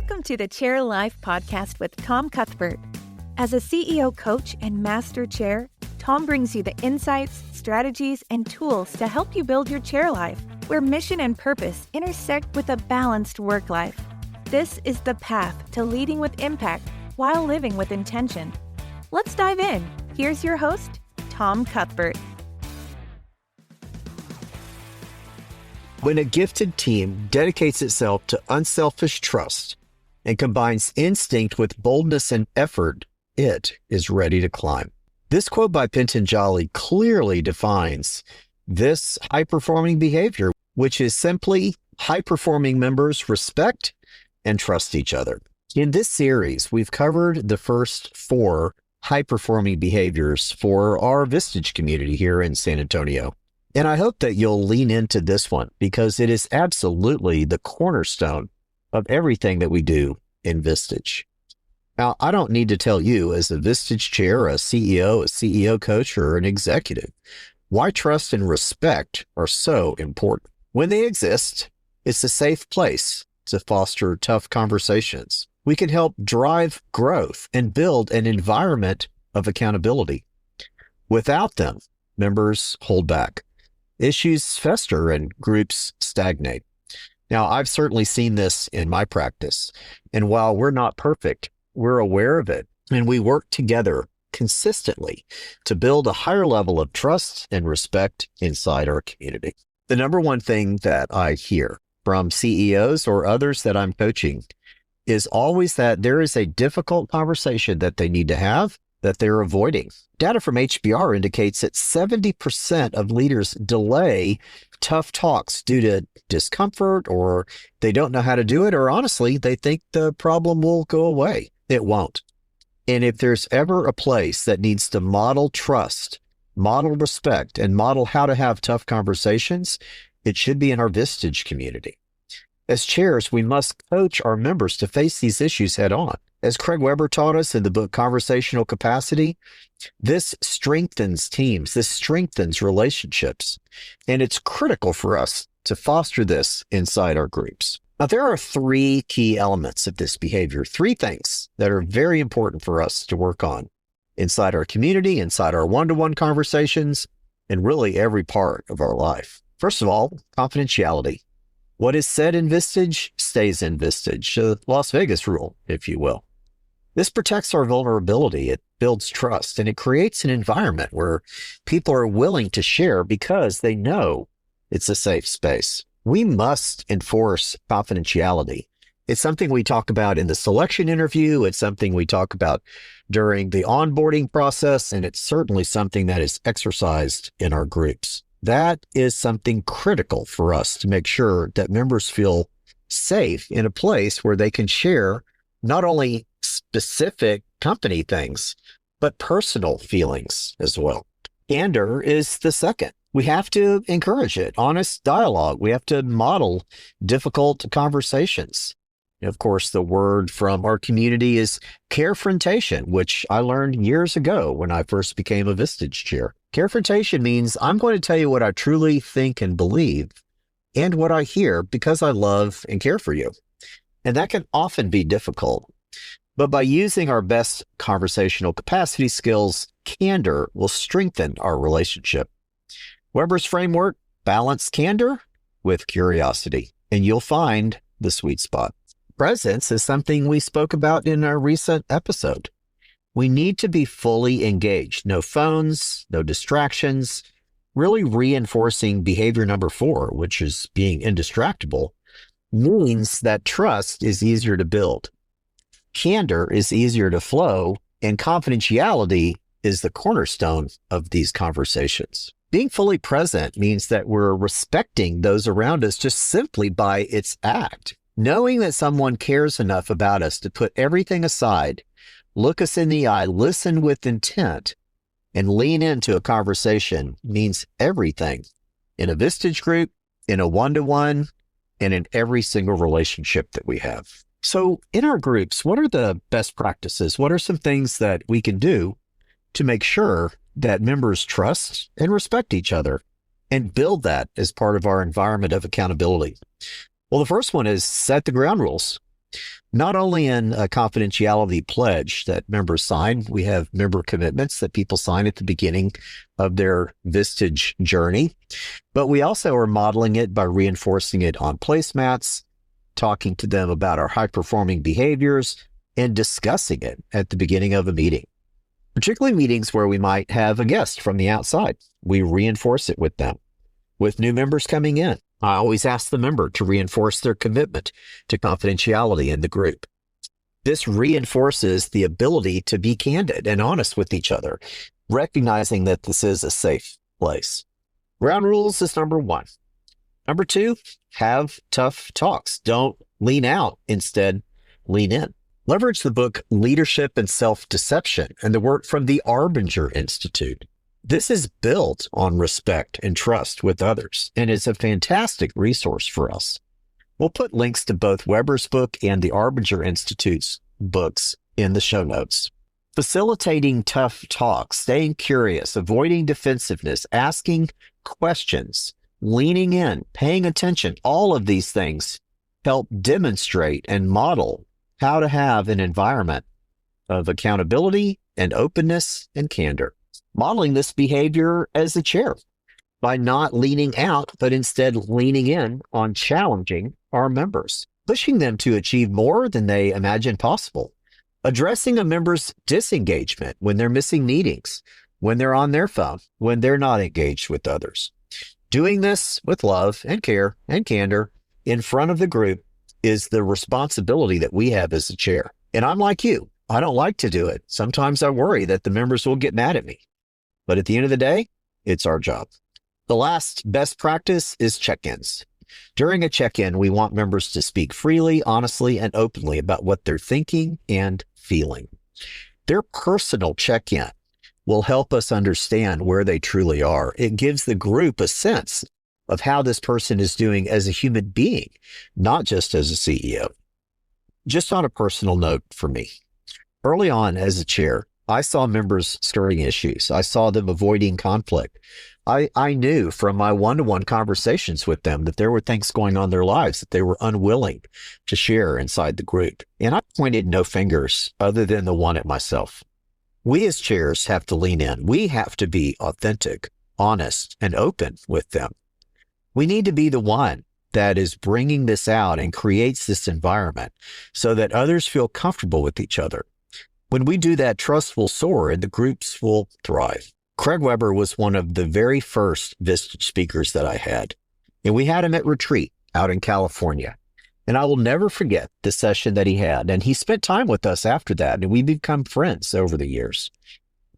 Welcome to the ChairLife podcast with Tom Cuthbert. As a CEO coach and master chair, Tom brings you the insights, strategies, and tools to help you build your chair life, where mission and purpose intersect with a balanced work life. This is the path to leading with impact while living with intention. Let's dive in. Here's your host, Tom Cuthbert. When a gifted team dedicates itself to unselfish trust and combines instinct with boldness and effort, it is ready to climb. This quote by Patanjali clearly defines this high-performing behavior, which is simply high-performing members respect and trust each other. In this series, we've covered the first 4 high-performing behaviors for our Vistage community here in San Antonio. And I hope that you'll lean into this one because it is absolutely the cornerstone of everything that we do in Vistage. Now, I don't need to tell you as a Vistage chair, a CEO coach, or an executive, why trust and respect are so important. When they exist, it's a safe place to foster tough conversations. We can help drive growth and build an environment of accountability. Without them, members hold back. Issues fester and groups stagnate. Now, I've certainly seen this in my practice. And while we're not perfect, we're aware of it. And we work together consistently to build a higher level of trust and respect inside our community. The number one thing that I hear from CEOs or others that I'm coaching is always that there is a difficult conversation that they need to have that they're avoiding. Data from HBR indicates that 70% of leaders delay tough talks due to discomfort, or they don't know how to do it, or honestly, they think the problem will go away. It won't. And if there's ever a place that needs to model trust, model respect, and model how to have tough conversations, it should be in our Vistage community. As chairs, we must coach our members to face these issues head on. As Craig Weber taught us in the book Conversational Capacity, this strengthens teams, this strengthens relationships, and it's critical for us to foster this inside our groups. Now, there are 3 key elements of this behavior, 3 things that are very important for us to work on inside our community, inside our one-to-one conversations, and really every part of our life. First of all, confidentiality. What is said in Vistage stays in Vistage, the Las Vegas rule, if you will. This protects our vulnerability, it builds trust, and it creates an environment where people are willing to share because they know it's a safe space. We must enforce confidentiality. It's something we talk about in the selection interview, it's something we talk about during the onboarding process, and it's certainly something that is exercised in our groups. That is something critical for us to make sure that members feel safe in a place where they can share not only specific company things, but personal feelings as well. Candor is the second. We have to encourage it, honest dialogue. We have to model difficult conversations. Of course, the word from our community is carefrontation, which I learned years ago when I first became a Vistage chair. Carefrontation means I'm going to tell you what I truly think and believe and what I hear because I love and care for you. And that can often be difficult. But by using our best conversational capacity skills, candor will strengthen our relationship. Weber's framework, balance candor with curiosity, and you'll find the sweet spot. Presence is something we spoke about in our recent episode. We need to be fully engaged. No phones, no distractions, really reinforcing behavior number 4, which is being indistractable, means that trust is easier to build. Candor is easier to flow, and confidentiality is the cornerstone of these conversations. Being fully present means that we're respecting those around us just simply by its act. Knowing that someone cares enough about us to put everything aside, look us in the eye, listen with intent, and lean into a conversation means everything in a Vistage group, in a one-to-one, and in every single relationship that we have. So in our groups, what are the best practices? What are some things that we can do to make sure that members trust and respect each other and build that as part of our environment of accountability? Well, the first one is set the ground rules. Not only in a confidentiality pledge that members sign, we have member commitments that people sign at the beginning of their Vistage journey, but we also are modeling it by reinforcing it on placemats, talking to them about our high-performing behaviors, and discussing it at the beginning of a meeting. Particularly meetings where we might have a guest from the outside. We reinforce it with them. With new members coming in, I always ask the member to reinforce their commitment to confidentiality in the group. This reinforces the ability to be candid and honest with each other, recognizing that this is a safe place. Ground rules is number one. Number two, have tough talks. Don't lean out. Instead, lean in. Leverage the book Leadership and Self-Deception and the work from the Arbinger Institute. This is built on respect and trust with others, and is a fantastic resource for us. We'll put links to both Weber's book and the Arbinger Institute's books in the show notes. Facilitating tough talks, staying curious, avoiding defensiveness, asking questions, leaning in, paying attention, all of these things help demonstrate and model how to have an environment of accountability and openness and candor. Modeling this behavior as a chair by not leaning out, but instead leaning in on challenging our members, pushing them to achieve more than they imagine possible, addressing a member's disengagement when they're missing meetings, when they're on their phone, when they're not engaged with others. Doing this with love and care and candor in front of the group is the responsibility that we have as a chair. And I'm like you. I don't like to do it. Sometimes I worry that the members will get mad at me. But at the end of the day, it's our job. The last best practice is check-ins. During a check-in, we want members to speak freely, honestly, and openly about what they're thinking and feeling. Their personal check-in will help us understand where they truly are. It gives the group a sense of how this person is doing as a human being, not just as a CEO. Just on a personal note for me, early on as a chair, I saw members skirting issues. I saw them avoiding conflict. I knew from my one-to-one conversations with them that there were things going on in their lives that they were unwilling to share inside the group. And I pointed no fingers other than the one at myself. We as chairs have to lean in. We have to be authentic, honest, and open with them. We need to be the one that is bringing this out and creates this environment so that others feel comfortable with each other. When we do that, trust will soar and the groups will thrive. Craig Weber was one of the very first Vistage speakers that I had, and we had him at retreat out in California. And I will never forget the session that he had, and he spent time with us after that, and we become friends over the years.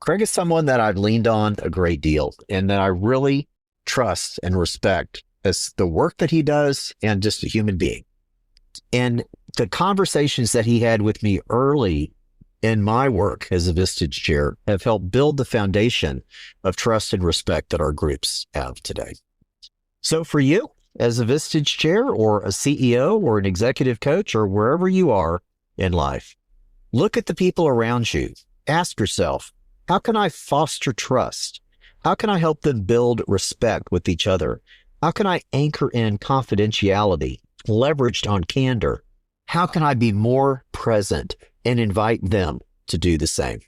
Craig is someone that I've leaned on a great deal and that I really trust and respect as the work that he does and just a human being. And the conversations that he had with me early in my work as a Vistage chair have helped build the foundation of trust and respect that our groups have today. So for you, as a Vistage chair or a CEO or an executive coach or wherever you are in life, look at the people around you. Ask yourself, how can I foster trust? How can I help them build respect with each other? How can I anchor in confidentiality, leveraged on candor? How can I be more present and invite them to do the same?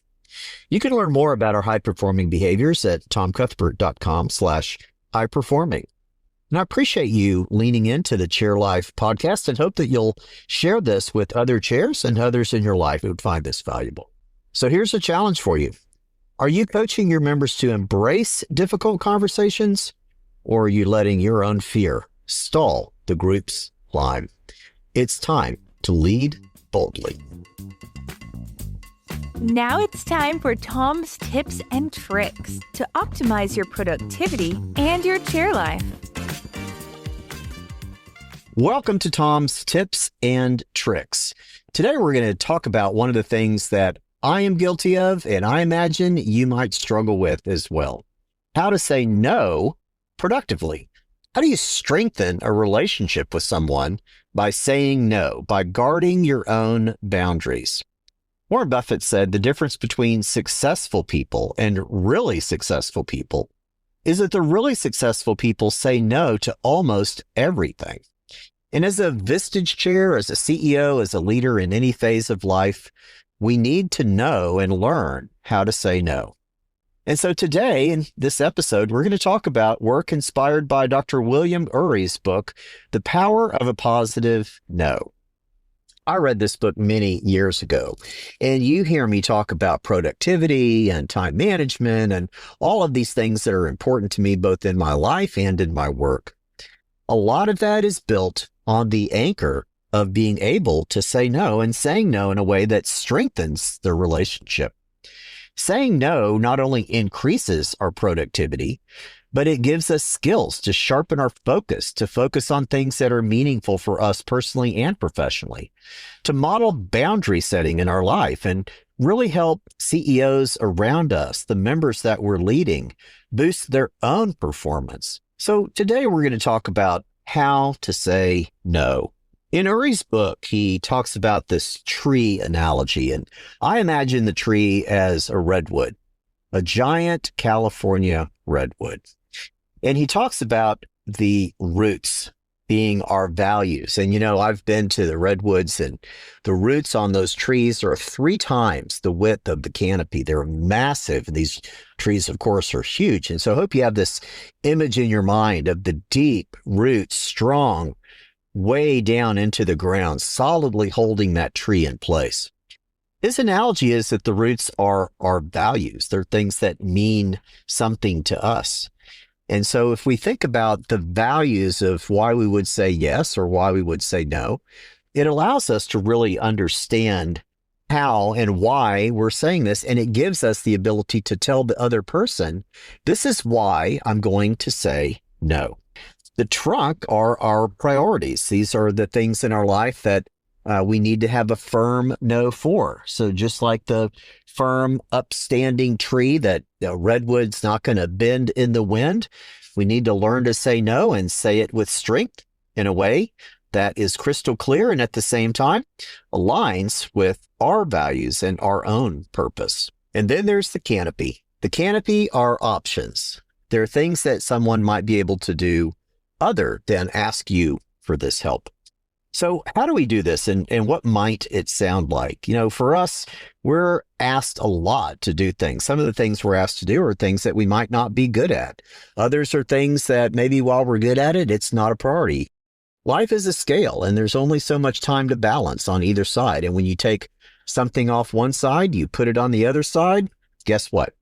You can learn more about our high-performing behaviors at tomcuthbert.com/highperforming. And I appreciate you leaning into the ChairLife podcast and hope that you'll share this with other chairs and others in your life who would find this valuable. So here's a challenge for you. Are you coaching your members to embrace difficult conversations, or are you letting your own fear stall the group's climb? It's time to lead boldly. Now it's time for Tom's tips and tricks to optimize your productivity and your chair life. Welcome to Tom's Tips and Tricks. Today we're going to talk about one of the things that I am guilty of, and I imagine you might struggle with as well. How to say no productively. How do you strengthen a relationship with someone by saying no, by guarding your own boundaries? Warren Buffett said the difference between successful people and really successful people is that the really successful people say no to almost everything. And as a Vistage Chair, as a CEO, as a leader in any phase of life, we need to know and learn how to say no. And so today, in this episode, we're going to talk about work inspired by Dr. William Ury's book, The Power of a Positive No. I read this book many years ago, and you hear me talk about productivity and time management and all of these things that are important to me, both in my life and in my work. A lot of that is built on the anchor of being able to say no and saying no in a way that strengthens the relationship. Saying no not only increases our productivity, but it gives us skills to sharpen our focus, to focus on things that are meaningful for us personally and professionally, to model boundary setting in our life and really help CEOs around us, the members that we're leading, boost their own performance. So today we're going to talk about how to say no. In Ury's book, he talks about this tree analogy, and I imagine the tree as a redwood, a giant California redwood. And he talks about the roots being our values. And, I've been to the redwoods, and the roots on those trees are 3 times the width of the canopy. They're massive. These trees, of course, are huge. And so I hope you have this image in your mind of the deep roots, strong, way down into the ground, solidly holding that tree in place. His analogy is that the roots are our values. They're things that mean something to us. And so if we think about the values of why we would say yes or why we would say no, it allows us to really understand how and why we're saying this. And it gives us the ability to tell the other person, this is why I'm going to say no. The trunk are our priorities. These are the things in our life that we need to have a firm no for. So just like the firm, upstanding tree that redwood's not going to bend in the wind, we need to learn to say no and say it with strength in a way that is crystal clear and at the same time aligns with our values and our own purpose. And then there's the canopy. The canopy are options. There are things that someone might be able to do other than ask you for this help. So how do we do this and what might it sound like? For us, we're asked a lot to do things. Some of the things we're asked to do are things that we might not be good at. Others are things that maybe while we're good at it, it's not a priority. Life is a scale, and there's only so much time to balance on either side. And when you take something off one side, you put it on the other side, guess what?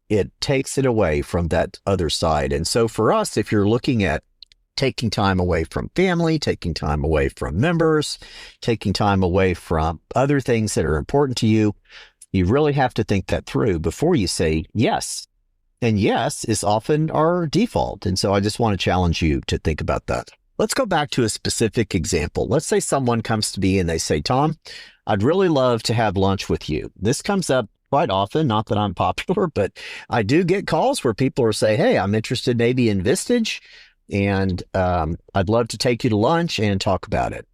It takes it away from that other side. And so for us, if you're looking at taking time away from family, taking time away from members, taking time away from other things that are important to you, you really have to think that through before you say yes. And yes is often our default. And so I just want to challenge you to think about that. Let's go back to a specific example. Let's say someone comes to me and they say, Tom, I'd really love to have lunch with you. This comes up quite often, not that I'm popular, but I do get calls where people are saying, hey, I'm interested maybe in Vistage, and I'd love to take you to lunch and talk about it.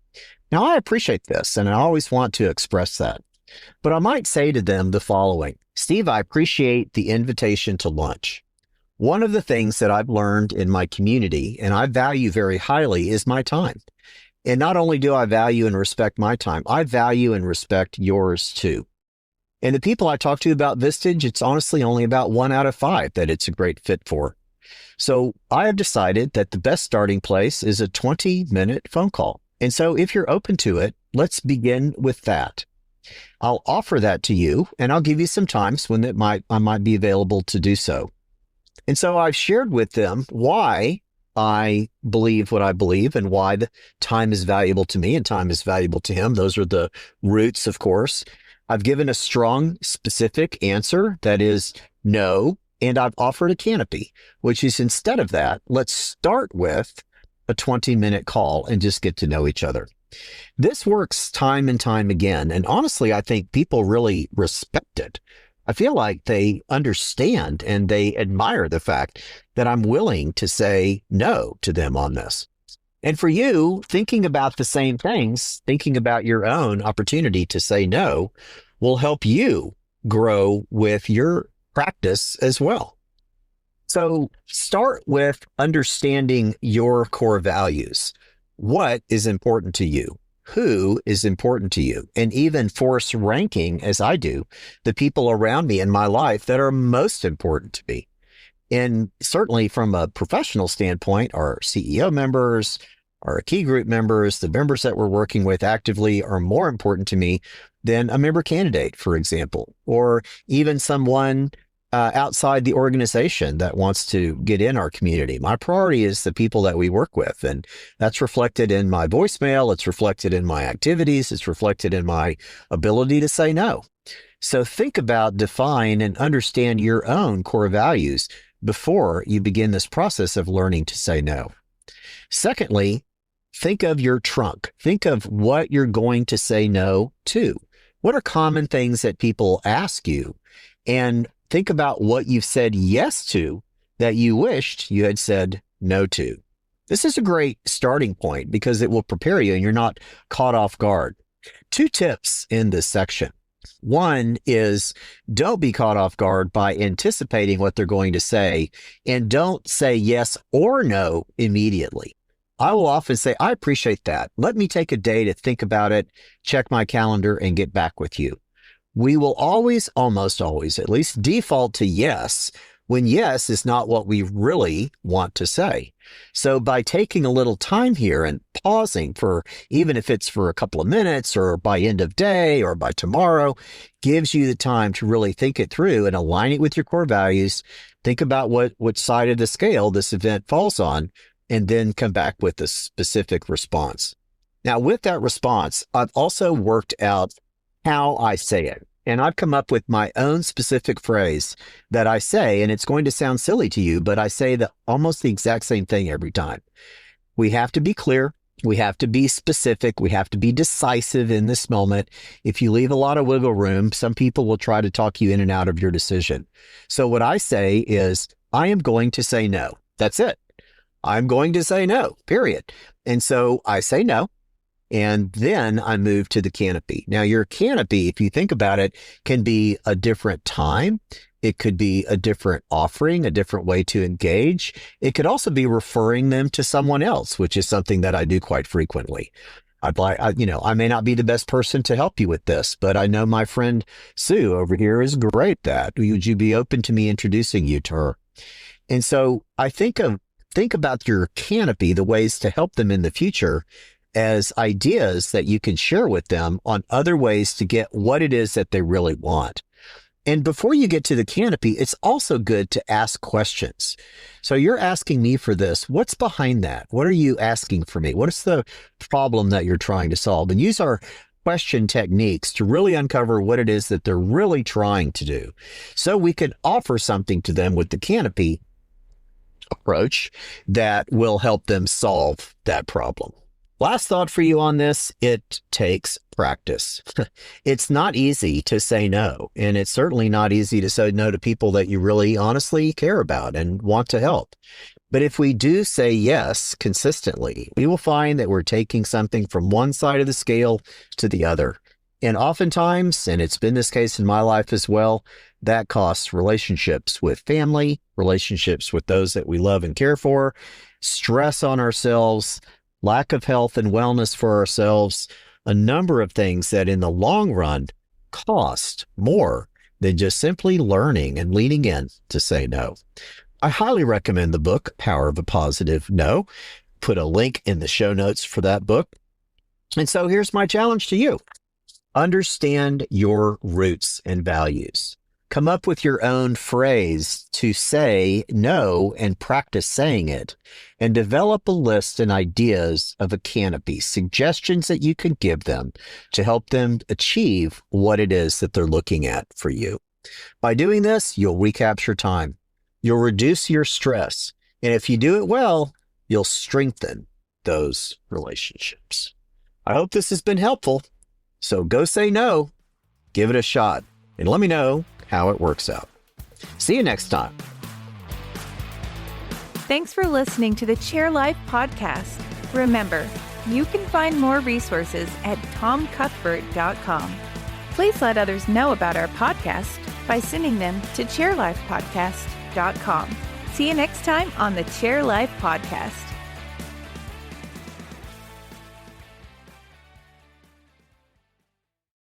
Now, I appreciate this, and I always want to express that. But I might say to them the following: Steve, I appreciate the invitation to lunch. One of the things that I've learned in my community, and I value very highly, is my time. And not only do I value and respect my time, I value and respect yours too. And the people I talk to about Vistage, it's honestly only about 1 out of 5 that it's a great fit for. So I have decided that the best starting place is a 20-minute phone call. And so if you're open to it, let's begin with that. I'll offer that to you, and I'll give you some times when I might be available to do so. And so I've shared with them why I believe what I believe and why the time is valuable to me and time is valuable to him. Those are the roots, of course. I've given a strong, specific answer that is no. And I've offered a canopy, which is instead of that, let's start with a 20-minute call and just get to know each other. This works time and time again. And honestly, I think people really respect it. I feel like they understand and they admire the fact that I'm willing to say no to them on this. And for you, thinking about the same things, thinking about your own opportunity to say no will help you grow with your practice as well. So start with understanding your core values. what is important to you, who is important to you, and even force ranking, as I do, the people around me in my life that are most important to me. And certainly from a professional standpoint, our CEO members, our key group members, the members that we're working with actively are more important to me than a member candidate, for example, or even someone outside the organization that wants to get in our community. My priority is the people that we work with, and that's reflected in my voicemail. It's reflected in my activities. It's reflected in my ability to say no. So think about, define, and understand your own core values before you begin this process of learning to say no. Secondly, think of your trunk. Think of what you're going to say no to. What are common things that people ask you? And think about what you've said yes to that you wished you had said no to. This is a great starting point because it will prepare you and you're not caught off guard. 2 tips in this section. One is, don't be caught off guard by anticipating what they're going to say, and don't say yes or no immediately. I will often say, I appreciate that. Let me take a day to think about it, check my calendar, and get back with you. We will always, almost always, at least default to yes, when yes is not what we really want to say. So by taking a little time here and pausing for, even if it's for a couple of minutes or by end of day or by tomorrow, gives you the time to really think it through and align it with your core values. Think about what side of the scale this event falls on, and then come back with a specific response. Now, with that response, I've also worked out how I say it. And I've come up with my own specific phrase that I say, and it's going to sound silly to you, but I say almost the exact same thing every time. We have to be clear. We have to be specific. We have to be decisive in this moment. If you leave a lot of wiggle room, some people will try to talk you in and out of your decision. So what I say is, I am going to say no. That's it. I'm going to say no, period. And so I say no. And then I move to the canopy. Now, your canopy, if you think about it, can be a different time. It could be a different offering, a different way to engage. It could also be referring them to someone else, which is something that I do quite frequently. I may not be the best person to help you with this, but I know my friend Sue over here is great at that. Would you be open to me introducing you to her? And so I think about your canopy, the ways to help them in the future, as ideas that you can share with them on other ways to get what it is that they really want. And before you get to the canopy, it's also good to ask questions. So you're asking me for this. What's behind that? What are you asking for me? What is the problem that you're trying to solve? And use our question techniques to really uncover what it is that they're really trying to do. So we can offer something to them with the canopy approach that will help them solve that problem. Last thought for you on this, it takes practice. It's not easy to say no, and it's certainly not easy to say no to people that you really honestly care about and want to help. But if we do say yes consistently, we will find that we're taking something from one side of the scale to the other. And oftentimes, and it's been this case in my life as well, that costs relationships with family, relationships with those that we love and care for, stress on ourselves, lack of health and wellness for ourselves, a number of things that in the long run cost more than just simply learning and leaning in to say no. I highly recommend the book, Power of a Positive No. Put a link in the show notes for that book. And so here's my challenge to you. Understand your roots and values. Come up with your own phrase to say no and practice saying it, and develop a list and ideas of a canopy, suggestions that you can give them to help them achieve what it is that they're looking at for you. By doing this, you'll recapture time. You'll reduce your stress. And if you do it well, you'll strengthen those relationships. I hope this has been helpful. So go say no, give it a shot, and let me know how it works out. See you next time. Thanks for listening to the ChairLife podcast. Remember, you can find more resources at tomcuthbert.com. Please let others know about our podcast by sending them to chairlifepodcast.com. See you next time on the ChairLife podcast.